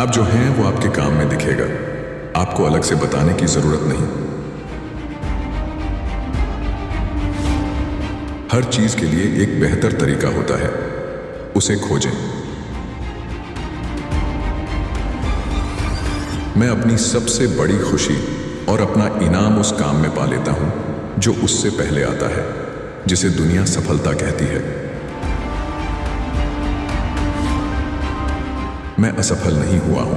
आप जो हैं वो आपके काम में दिखेगा। आपको अलग से बताने की जरूरत नहीं। हर चीज के लिए एक बेहतर तरीका होता है, उसे खोजें। मैं अपनी सबसे बड़ी खुशी और अपना इनाम उस काम में पा लेता हूं जो उससे पहले आता है, जिसे दुनिया सफलता कहती है। मैं असफल नहीं हुआ हूं।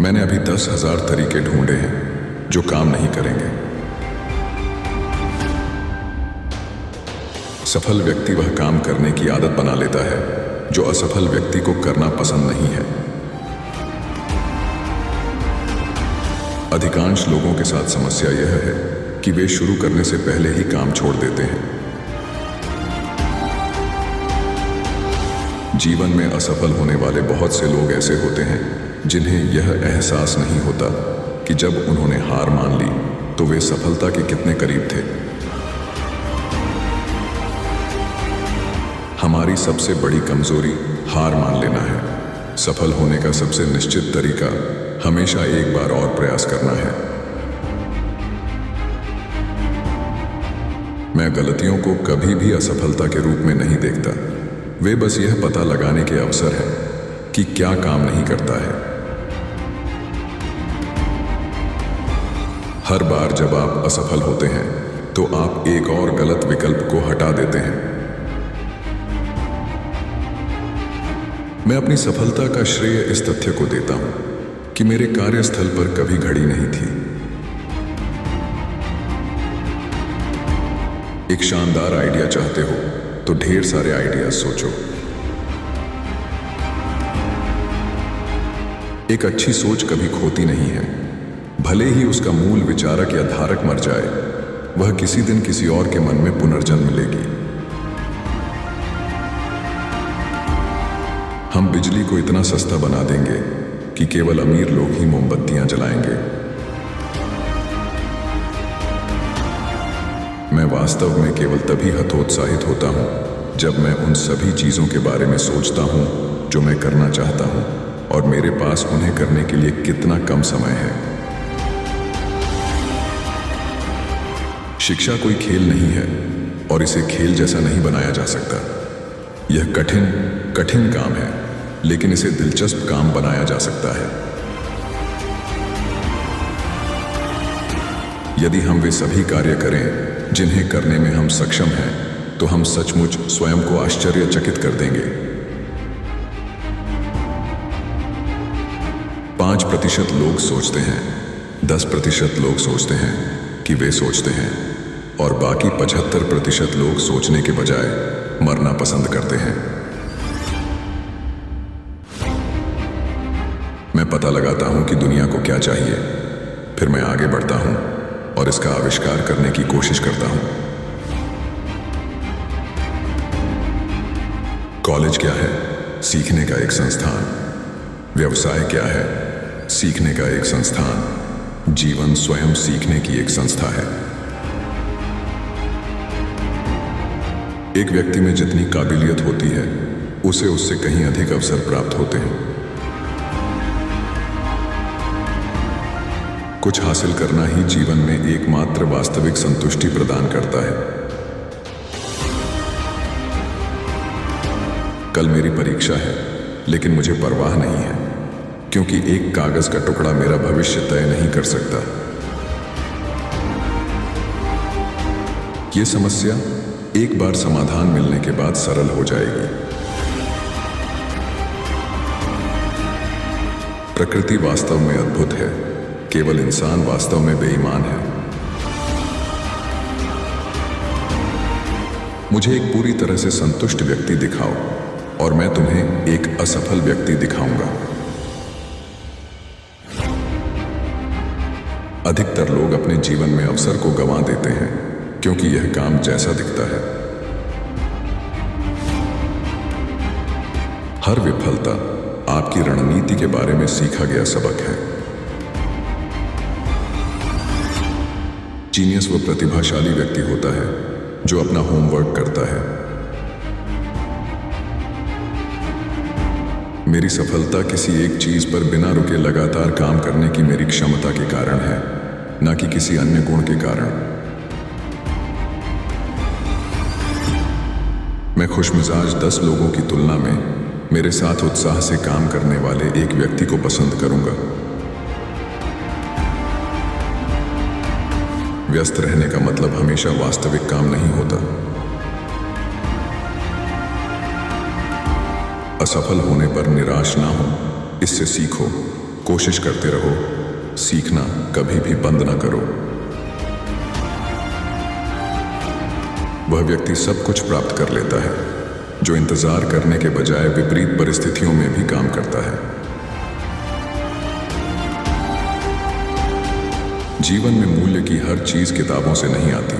मैंने अभी 10,000 तरीके ढूंढे हैं जो काम नहीं करेंगे। सफल व्यक्ति वह काम करने की आदत बना लेता है जो असफल व्यक्ति को करना पसंद नहीं है। अधिकांश लोगों के साथ समस्या यह है कि वे शुरू करने से पहले ही काम छोड़ देते हैं। जीवन में असफल होने वाले बहुत से लोग ऐसे होते हैं जिन्हें यह एहसास नहीं होता कि जब उन्होंने हार मान ली तो वे सफलता के कितने करीब थे। हमारी सबसे बड़ी कमजोरी हार मान लेना है। सफल होने का सबसे निश्चित तरीका हमेशा एक बार और प्रयास करना है। मैं गलतियों को कभी भी असफलता के रूप में नहीं देखता। वे बस यह पता लगाने के अवसर हैं कि क्या काम नहीं करता है। हर बार जब आप असफल होते हैं तो आप एक और गलत विकल्प को हटा देते हैं। मैं अपनी सफलता का श्रेय इस तथ्य को देता हूं कि मेरे कार्यस्थल पर कभी घड़ी नहीं थी। एक शानदार आइडिया चाहते हो तो ढेर सारे आइडियाज सोचो। एक अच्छी सोच कभी खोती नहीं है। भले ही उसका मूल विचारक या धारक मर जाए, वह किसी दिन किसी और के मन में पुनर्जन्म लेगी। हम बिजली को इतना सस्ता बना देंगे कि केवल अमीर लोग ही मोमबत्तियां जलाएंगे। मैं वास्तव में केवल तभी हतोत्साहित होता हूं जब मैं उन सभी चीजों के बारे में सोचता हूं जो मैं करना चाहता हूं और मेरे पास उन्हें करने के लिए कितना कम समय है। शिक्षा कोई खेल नहीं है और इसे खेल जैसा नहीं बनाया जा सकता। यह कठिन काम है, लेकिन इसे दिलचस्प काम बनाया जा सकता है। यदि हम वे सभी कार्य करें जिन्हें करने में हम सक्षम हैं, तो हम सचमुच स्वयं को आश्चर्यचकित कर देंगे। 5% लोग सोचते हैं, 10% लोग सोचते हैं कि वे सोचते हैं, और बाकी 75% लोग सोचने के बजाय मरना पसंद करते हैं। मैं पता लगाता हूं कि दुनिया को क्या चाहिए, फिर मैं आगे बढ़ता हूं और इसका आविष्कार करने की कोशिश करता हूं। कॉलेज क्या है? सीखने का एक संस्थान। व्यवसाय क्या है? सीखने का एक संस्थान। जीवन स्वयं सीखने की एक संस्था है। एक व्यक्ति में जितनी काबिलियत होती है, उसे उससे कहीं अधिक अवसर प्राप्त होते हैं। कुछ हासिल करना ही जीवन में एकमात्र वास्तविक संतुष्टि प्रदान करता है। कल मेरी परीक्षा है, लेकिन मुझे परवाह नहीं है, क्योंकि एक कागज का टुकड़ा मेरा भविष्य तय नहीं कर सकता। यह समस्या एक बार समाधान मिलने के बाद सरल हो जाएगी। प्रकृति वास्तव में अद्भुत है, केवल इंसान वास्तव में बेईमान है। मुझे एक पूरी तरह से संतुष्ट व्यक्ति दिखाओ और मैं तुम्हें एक असफल व्यक्ति दिखाऊंगा। अधिकतर लोग अपने जीवन में अवसर को गंवा देते हैं क्योंकि यह काम जैसा दिखता है। हर विफलता आपकी रणनीति के बारे में सीखा गया सबक है। जीनियस वो प्रतिभाशाली व्यक्ति होता है जो अपना होमवर्क करता है। मेरी सफलता किसी एक चीज पर बिना रुके लगातार काम करने की मेरी क्षमता के कारण है, न कि किसी अन्य गुण के कारण। मैं खुशमिजाज 10 लोगों की तुलना में मेरे साथ उत्साह से काम करने वाले एक व्यक्ति को पसंद करूंगा। व्यस्त रहने का मतलब हमेशा वास्तविक काम नहीं होता। असफल होने पर निराश ना हो, इससे सीखो, कोशिश करते रहो, सीखना कभी भी बंद ना करो। वह व्यक्ति सब कुछ प्राप्त कर लेता है जो इंतजार करने के बजाय विपरीत परिस्थितियों में भी काम करता है। जीवन में मूल्य की हर चीज किताबों से नहीं आती,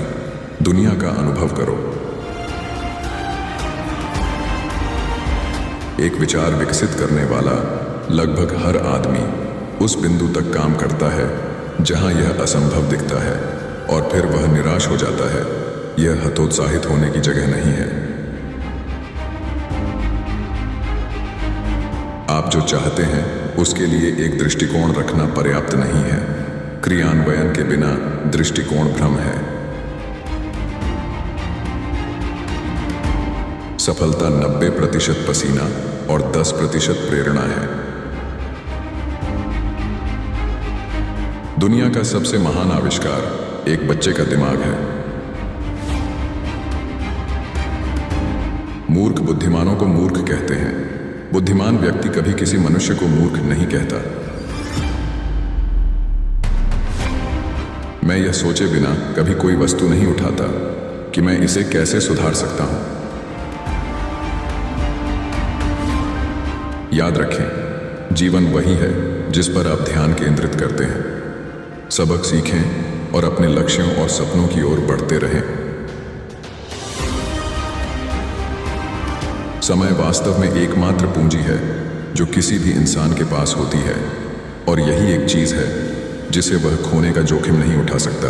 दुनिया का अनुभव करो। एक विचार विकसित करने वाला लगभग हर आदमी उस बिंदु तक काम करता है जहां यह असंभव दिखता है और फिर वह निराश हो जाता है। यह हतोत्साहित होने की जगह नहीं है। आप जो चाहते हैं उसके लिए एक दृष्टिकोण रखना पर्याप्त नहीं है। क्रियान्वयन के बिना दृष्टिकोण भ्रम है। सफलता 90% पसीना और 10% प्रेरणा है। दुनिया का सबसे महान आविष्कार एक बच्चे का दिमाग है। मूर्ख बुद्धिमानों को मूर्ख कहते हैं। बुद्धिमान व्यक्ति कभी किसी मनुष्य को मूर्ख नहीं कहता। मैं यह सोचे बिना कभी कोई वस्तु नहीं उठाता कि मैं इसे कैसे सुधार सकता हूं। याद रखें, जीवन वही है जिस पर आप ध्यान केंद्रित करते हैं। सबक सीखें और अपने लक्ष्यों और सपनों की ओर बढ़ते रहें। समय वास्तव में एकमात्र पूंजी है जो किसी भी इंसान के पास होती है, और यही एक चीज है जिसे वह खोने का जोखिम नहीं उठा सकता।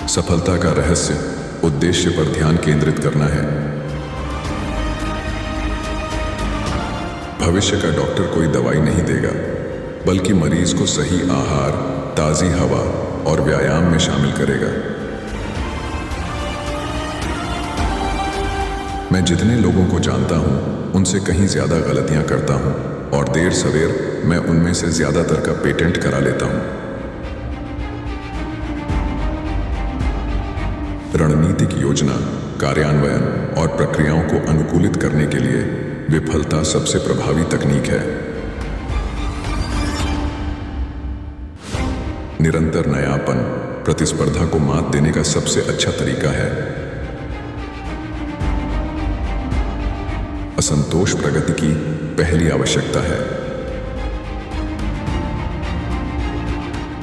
सफलता का रहस्य उद्देश्य पर ध्यान केंद्रित करना है। भविष्य का डॉक्टर कोई दवाई नहीं देगा, बल्कि मरीज को सही आहार, ताजी हवा और व्यायाम में शामिल करेगा। मैं जितने लोगों को जानता हूं उनसे कहीं ज्यादा गलतियां करता हूं, और देर सवेर मैं उनमें से ज्यादातर का पेटेंट करा लेता हूं। रणनीतिक योजना, कार्यान्वयन और प्रक्रियाओं को अनुकूलित करने के लिए विफलता सबसे प्रभावी तकनीक है। निरंतर नयापन प्रतिस्पर्धा को मात देने का सबसे अच्छा तरीका है। असंतोष प्रगति की पहली आवश्यकता है।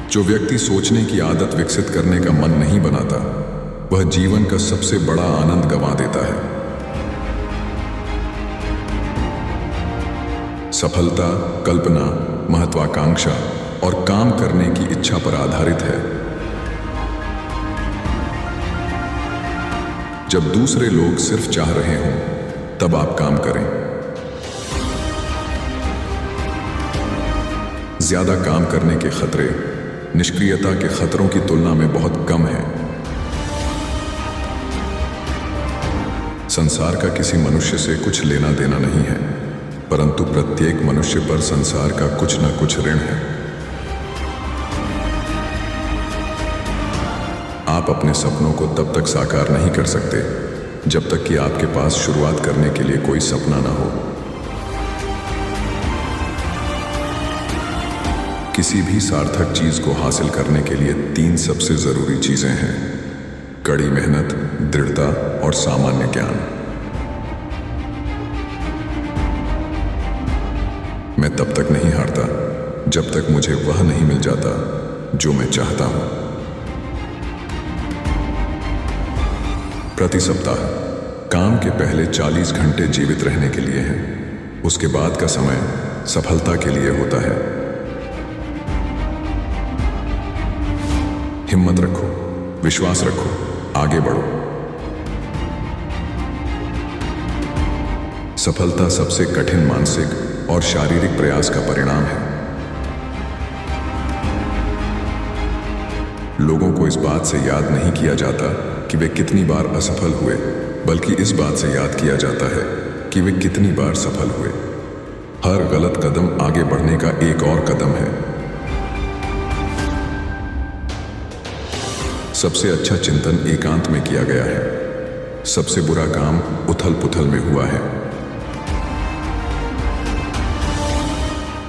जो व्यक्ति सोचने की आदत विकसित करने का मन नहीं बनाता, वह जीवन का सबसे बड़ा आनंद गंवा देता है। सफलता कल्पना, महत्वाकांक्षा और काम करने की इच्छा पर आधारित है। जब दूसरे लोग सिर्फ चाह रहे हों, तब आप काम करें। ज्यादा काम करने के खतरे निष्क्रियता के खतरों की तुलना में बहुत कम हैं। संसार का किसी मनुष्य से कुछ लेना देना नहीं है, परंतु प्रत्येक मनुष्य पर संसार का कुछ न कुछ ऋण है। आप अपने सपनों को तब तक साकार नहीं कर सकते जब तक कि आपके पास शुरुआत करने के लिए कोई सपना ना हो। किसी भी सार्थक चीज को हासिल करने के लिए 3 सबसे जरूरी चीजें हैं: कड़ी मेहनत, दृढ़ता और सामान्य ज्ञान। मैं तब तक नहीं हारता जब तक मुझे वह नहीं मिल जाता जो मैं चाहता हूं। प्रति सप्ताह काम के पहले 40 घंटे जीवित रहने के लिए हैं। उसके बाद का समय सफलता के लिए होता है। हिम्मत रखो, विश्वास रखो, आगे बढ़ो। सफलता सबसे कठिन मानसिक और शारीरिक प्रयास का परिणाम है। लोगों को इस बात से याद नहीं किया जाता कि वे कितनी बार असफल हुए, बल्कि इस बात से याद किया जाता है कि वे कितनी बार सफल हुए। हर गलत कदम आगे बढ़ने का एक और कदम है। सबसे अच्छा चिंतन एकांत में किया गया है। सबसे बुरा काम उथल पुथल में हुआ है।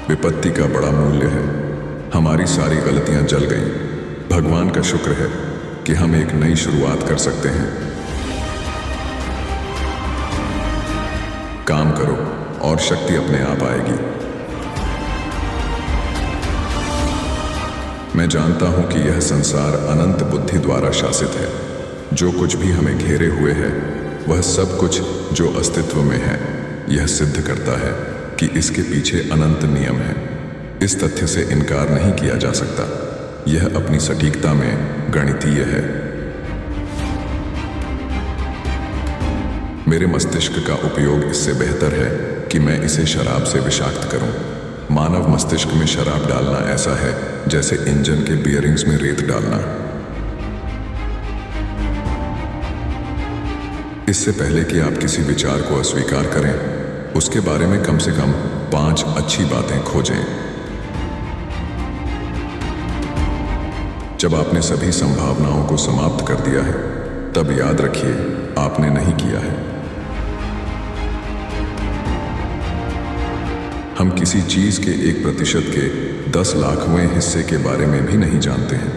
विपत्ति का बड़ा मूल्य है। हमारी सारी गलतियां जल गईं। भगवान का शुक्र है कि हम एक नई शुरुआत कर सकते हैं। काम करो और शक्ति अपने आप आएगी। मैं जानता हूं कि यह संसार अनंत बुद्धि द्वारा शासित है। जो कुछ भी हमें घेरे हुए है, वह सब कुछ जो अस्तित्व में है, यह सिद्ध करता है कि इसके पीछे अनंत नियम है। इस तथ्य से इनकार नहीं किया जा सकता। यह अपनी सटीकता में गणितीय है। मेरे मस्तिष्क का उपयोग इससे बेहतर है कि मैं इसे शराब से विषाक्त करूं। मानव मस्तिष्क में शराब डालना ऐसा है जैसे इंजन के बियरिंग्स में रेत डालना। इससे पहले कि आप किसी विचार को अस्वीकार करें, उसके बारे में कम से कम 5 अच्छी बातें खोजें। जब आपने सभी संभावनाओं को समाप्त कर दिया है, तब याद रखिए आपने नहीं किया है। हम किसी चीज के 1% के 10 लाखवें हिस्से के बारे में भी नहीं जानते हैं।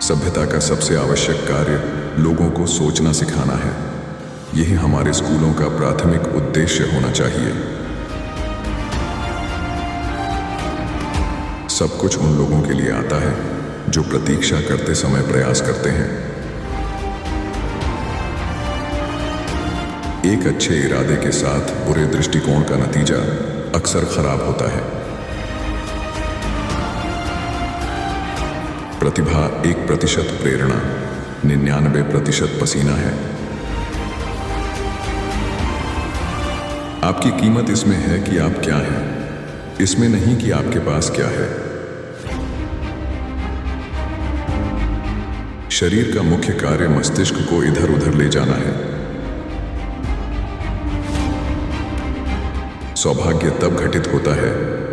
सभ्यता का सबसे आवश्यक कार्य लोगों को सोचना सिखाना है। यही हमारे स्कूलों का प्राथमिक उद्देश्य होना चाहिए। सब कुछ उन लोगों के लिए आता है जो प्रतीक्षा करते समय प्रयास करते हैं। एक अच्छे इरादे के साथ बुरे दृष्टिकोण का नतीजा अक्सर खराब होता है। प्रतिभा 1% प्रेरणा, 99% पसीना है। आपकी कीमत इसमें है कि आप क्या हैं, इसमें नहीं कि आपके पास क्या है। शरीर का मुख्य कार्य मस्तिष्क को इधर उधर ले जाना है। सौभाग्य तब घटित होता है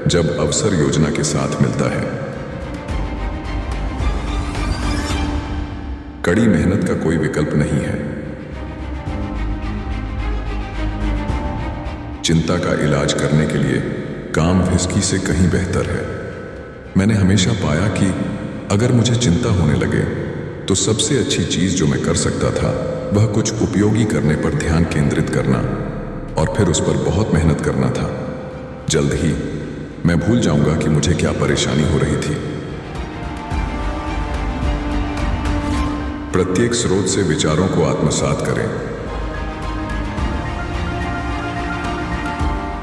जब अवसर योजना के साथ मिलता है। कड़ी मेहनत का कोई विकल्प नहीं है। चिंता का इलाज करने के लिए काम व्हिस्की से कहीं बेहतर है। मैंने हमेशा पाया कि अगर मुझे चिंता होने लगे तो सबसे अच्छी चीज जो मैं कर सकता था वह कुछ उपयोगी करने पर ध्यान केंद्रित करना और फिर उस पर बहुत मेहनत करना था। जल्द ही मैं भूल जाऊंगा कि मुझे क्या परेशानी हो रही थी। प्रत्येक स्रोत से विचारों को आत्मसात करें।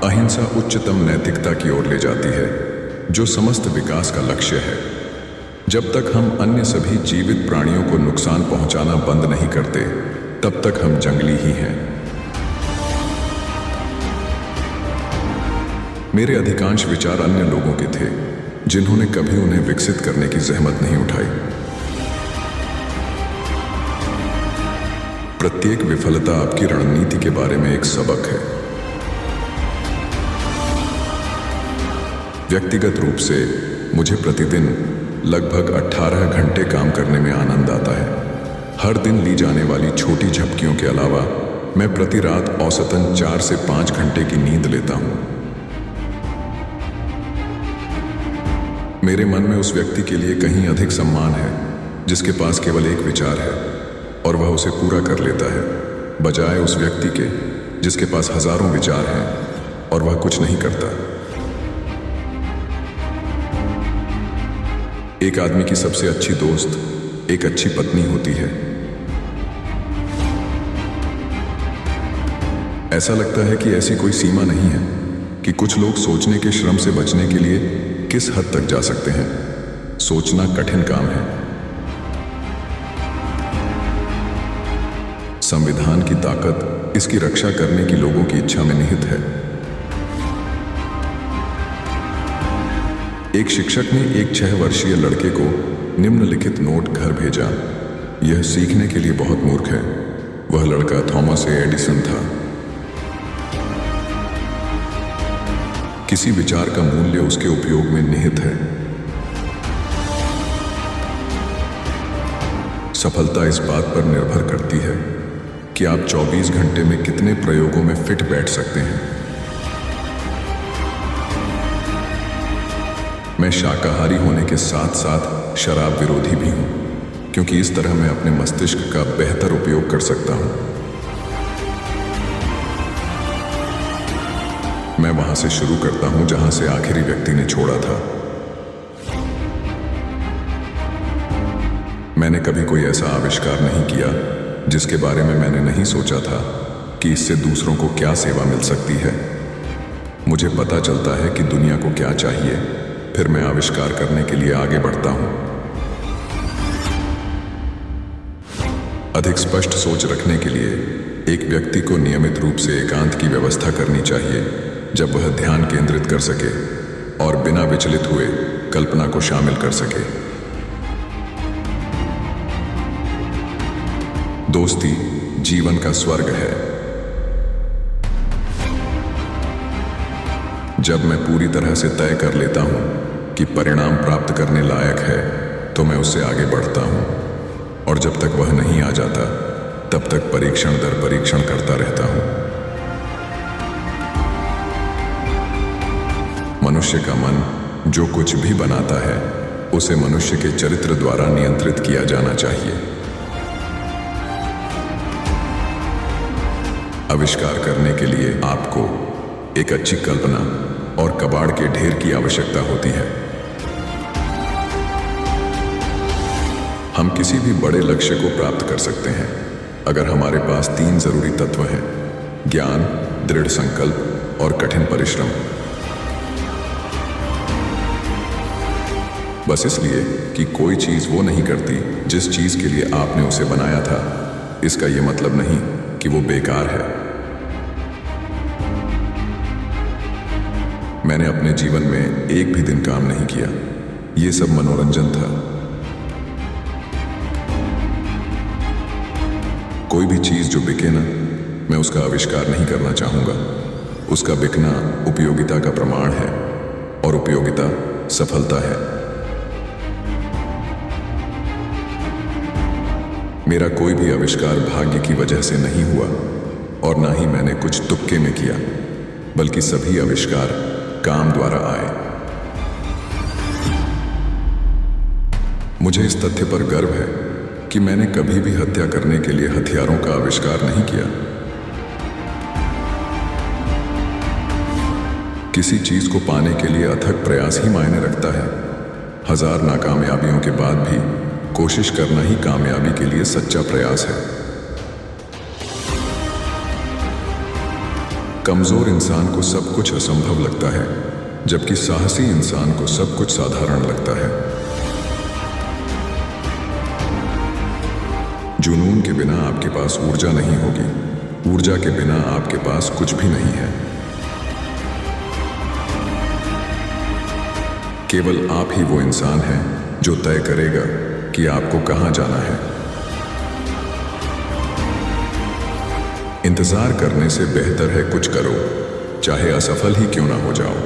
अहिंसा उच्चतम नैतिकता की ओर ले जाती है, जो समस्त विकास का लक्ष्य है। जब तक हम अन्य सभी जीवित प्राणियों को नुकसान पहुंचाना बंद नहीं करते, तब तक हम जंगली ही हैं। मेरे अधिकांश विचार अन्य लोगों के थे, जिन्होंने कभी उन्हें विकसित करने की जहमत नहीं उठाई। प्रत्येक विफलता आपकी रणनीति के बारे में एक सबक है। व्यक्तिगत रूप से मुझे प्रतिदिन लगभग 18 घंटे काम करने में आनंद आता है। हर दिन ली जाने वाली छोटी झपकियों के अलावा मैं प्रति रात औसतन 4 से 5 घंटे की नींद लेता हूं। मेरे मन में उस व्यक्ति के लिए कहीं अधिक सम्मान है जिसके पास केवल एक विचार है और वह उसे पूरा कर लेता है, बजाय उस व्यक्ति के जिसके पास हजारों विचार हैं और वह कुछ नहीं करता। एक आदमी की सबसे अच्छी दोस्त एक अच्छी पत्नी होती है। ऐसा लगता है कि ऐसी कोई सीमा नहीं है कि कुछ लोग सोचने के श्रम से बचने के लिए किस हद तक जा सकते हैं। सोचना कठिन काम है। संविधान की ताकत इसकी रक्षा करने की लोगों की इच्छा में निहित है। एक शिक्षक ने एक 6 वर्षीय लड़के को निम्नलिखित नोट घर भेजा। यह सीखने के लिए बहुत मूर्ख है। वह लड़का थॉमस ए एडिसन था। किसी विचार का मूल्य उसके उपयोग में निहित है। सफलता इस बात पर निर्भर करती है कि आप 24 घंटे में कितने प्रयोगों में फिट बैठ सकते हैं। मैं शाकाहारी होने के साथ साथ शराब विरोधी भी हूं, क्योंकि इस तरह मैं अपने मस्तिष्क का बेहतर उपयोग कर सकता हूं। मैं वहां से शुरू करता हूं जहां से आखिरी व्यक्ति ने छोड़ा था। मैंने कभी कोई ऐसा आविष्कार नहीं किया जिसके बारे में मैंने नहीं सोचा था कि इससे दूसरों को क्या सेवा मिल सकती है। मुझे पता चलता है कि दुनिया को क्या चाहिए, फिर मैं आविष्कार करने के लिए आगे बढ़ता हूं। अधिक स्पष्ट सोच रखने के लिए एक व्यक्ति को नियमित रूप से एकांत की व्यवस्था करनी चाहिए, जब वह ध्यान केंद्रित कर सके और बिना विचलित हुए कल्पना को शामिल कर सके। दोस्ती जीवन का स्वर्ग है। जब मैं पूरी तरह से तय कर लेता हूं कि परिणाम प्राप्त करने लायक है, तो मैं उससे आगे बढ़ता हूं, और जब तक वह नहीं आ जाता तब तक परीक्षण दर परीक्षण करता रहता हूं। मनुष्य का मन जो कुछ भी बनाता है उसे मनुष्य के चरित्र द्वारा नियंत्रित किया जाना चाहिए। आविष्कार करने के लिए आपको एक अच्छी कल्पना और कबाड़ के ढेर की आवश्यकता होती है। हम किसी भी बड़े लक्ष्य को प्राप्त कर सकते हैं अगर हमारे पास 3 जरूरी तत्व हैं: ज्ञान, दृढ़ संकल्प और कठिन परिश्रम। बस इसलिए कि कोई चीज वो नहीं करती जिस चीज के लिए आपने उसे बनाया था, इसका यह मतलब नहीं कि वो बेकार है। मैंने अपने जीवन में एक भी दिन काम नहीं किया। ये सब मनोरंजन था। कोई भी चीज जो बिके ना, मैं उसका आविष्कार नहीं करना चाहूंगा। उसका बिकना उपयोगिता का प्रमाण है, और उपयोगिता सफलता है। मेरा कोई भी आविष्कार भाग्य की वजह से नहीं हुआ, और ना ही मैंने कुछ तुक्के में किया, बल्कि सभी आविष्कार काम द्वारा आए। मुझे इस तथ्य पर गर्व है कि मैंने कभी भी हत्या करने के लिए हथियारों का आविष्कार नहीं किया। किसी चीज को पाने के लिए अथक प्रयास ही मायने रखता है। 1000 नाकामयाबियों के बाद भी कोशिश करना ही कामयाबी के लिए सच्चा प्रयास है। कमजोर इंसान को सब कुछ असंभव लगता है, जबकि साहसी इंसान को सब कुछ साधारण लगता है। जुनून के बिना आपके पास ऊर्जा नहीं होगी, ऊर्जा के बिना आपके पास कुछ भी नहीं है। केवल आप ही वो इंसान हैं जो तय करेगा कि आपको कहां जाना है। इंतजार करने से बेहतर है कुछ करो, चाहे असफल ही क्यों ना हो जाओ।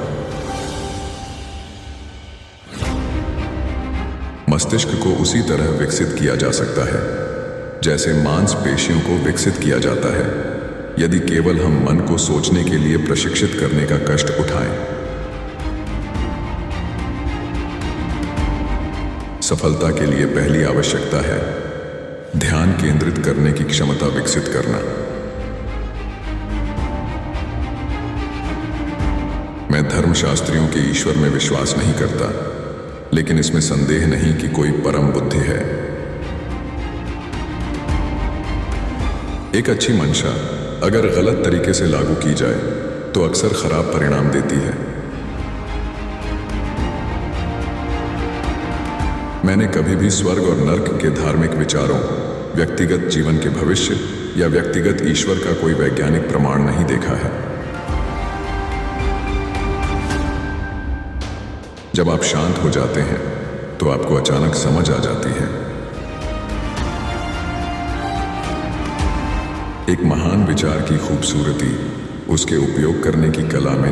मस्तिष्क को उसी तरह विकसित किया जा सकता है जैसे मांसपेशियों को विकसित किया जाता है, यदि केवल हम मन को सोचने के लिए प्रशिक्षित करने का कष्ट उठाएं। सफलता के लिए पहली आवश्यकता है ध्यान केंद्रित करने की क्षमता विकसित करना। मैं धर्मशास्त्रियों के ईश्वर में विश्वास नहीं करता, लेकिन इसमें संदेह नहीं कि कोई परम बुद्धि है। एक अच्छी मंशा अगर गलत तरीके से लागू की जाए तो अक्सर खराब परिणाम देती है। मैंने कभी भी स्वर्ग और नर्क के धार्मिक विचारों, व्यक्तिगत जीवन के भविष्य या व्यक्तिगत ईश्वर का कोई वैज्ञानिक प्रमाण नहीं देखा है। जब आप शांत हो जाते हैं तो आपको अचानक समझ आ जाती है। एक महान विचार की खूबसूरती उसके उपयोग करने की कला में